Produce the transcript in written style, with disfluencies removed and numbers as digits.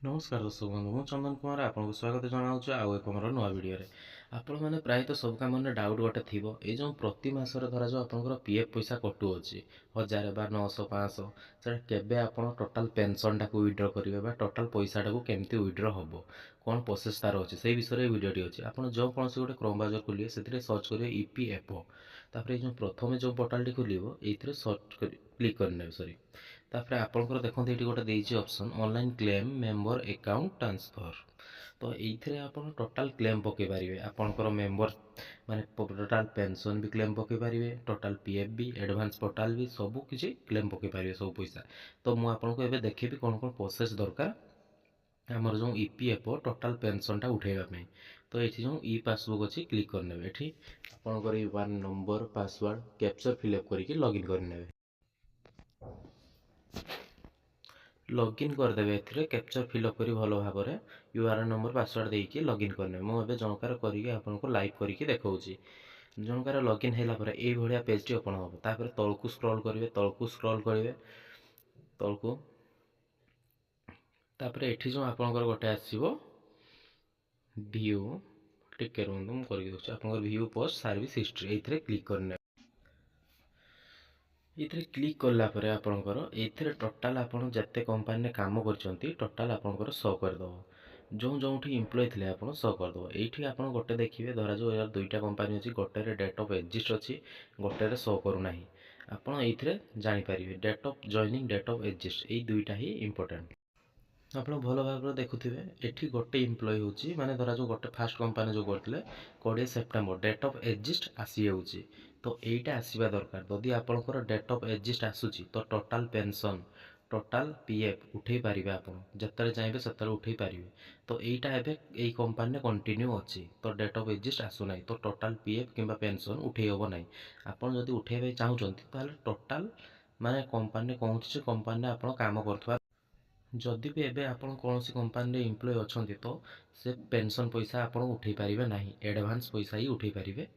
नमस्कार दर्शक बंधु मु चंदन कुमार आपको स्वागत जनाऊँ आउ एक मोर नुआ भिडियो आपण मैंने प्रायतः सब काम डाउट गोटे थी ये जो प्रति मसर धरा जाऊ आपंकर पीएफ पैसा कटुच्छी 1000 बा 900 500 से केवे आप टोटाल पेनसन टाक विड्र करेंगे टोटाल पैसा टाक केमती विड्र हम कौन प्रोसेस तार अच्छे से विषय भिडियो अच्छी आप जो कौन गोटे क्रोम ब्राउजर खोलिए से सर्च करेंगे ईपीएफओ तापर जो प्रथम जो पोर्टाल टी खोल ये सर्च क्लिक करने सॉरी तापर आपंकर देखते ये गोटे देती option online claim member account transfer तो ये आप टोटाल क्लेम पकई पारे आपंकर मेंबर माने टोटाल पेंशन भी क्लेम पकई पारे टोटाल पीएफ भी एडवांस पोर्टाल भी सब किसी क्लेम पकई पारे सब पैसा तो मुझे देखी कौन कौन प्रोसेस दरकार आमर जो ईपीएफओ टोटाल पेंशनटा उठेबापी तो ये जो ई पासबुक अच्छी क्लिक करने ये आपंकर 1 नंबर पासवर्ड कैप्चर फिलअप करके लॉगिन करने लॉगिन करदेवे ए कैप्चर फिलअप कर भल भाव में यूआरएन नंबर पासवर्ड देके लॉगिन करने मुझे जनकार करके आपको लाइव करके देखा जनकार लॉगिन है ये पेज टी ओपन हम तापर तलू स्क्रॉल करेंगे तलू स्क्रॉल करेंगे तलू तापर ये जो आपंकर गोटे आसो व्यू टिके रुहतु मुझे आप व्यू पोस्ट सर्विस हिस्ट्री ये क्लिक करने ये क्लिक कलापर आपणकर ये टोटाल आपड़ जिते कंपानी काम कर टोटाल आपंकर शो करदेव जो जो इम्प्लॉय थे आप शो करदेव ये आप गोटे देखिए धरा जो यार दुईटा कंपानी अच्छी गोटे डेट ऑफ एग्जिस्ट अच्छी गोटे शो करूना आपड़ ये जापर date of joining date of exist ये दुईटा ही इंपोर्टेंट आप भल भाव देखुए ये गोटे इम्प्लॉय होची माने धरा जो गोटे फास्ट कंपानी जो करते 20 सेप्टेम्बर डेट ऑफ एग्जिस्ट आसी जाऊँगी तो यहीटा आसवा दरकार जदि आपंकर डेट ऑफ एग्जिस्ट आसूची तो टोटाल पेंशन टोटाल पीएफ उठे पारे आप जिते चाहिए से उठे पारे तो यहीटा एवं कंपानी कंटिन्यू अच्छी तो डेट ऑफ एग्जिस्ट आसूना तो टोटाल पीएफ कि पेंशन उठे हम ना आपड़ जब उठे चाहते टोटाल माने कंपानी कौन कंपानी आप काम कर जदि भी एबे आपण कौन सी कंपानी रे एम्प्लॉय अच्छा तो से पेंशन पैसा आप उठे पारे ना एडवांस पैसा ही उठे पारे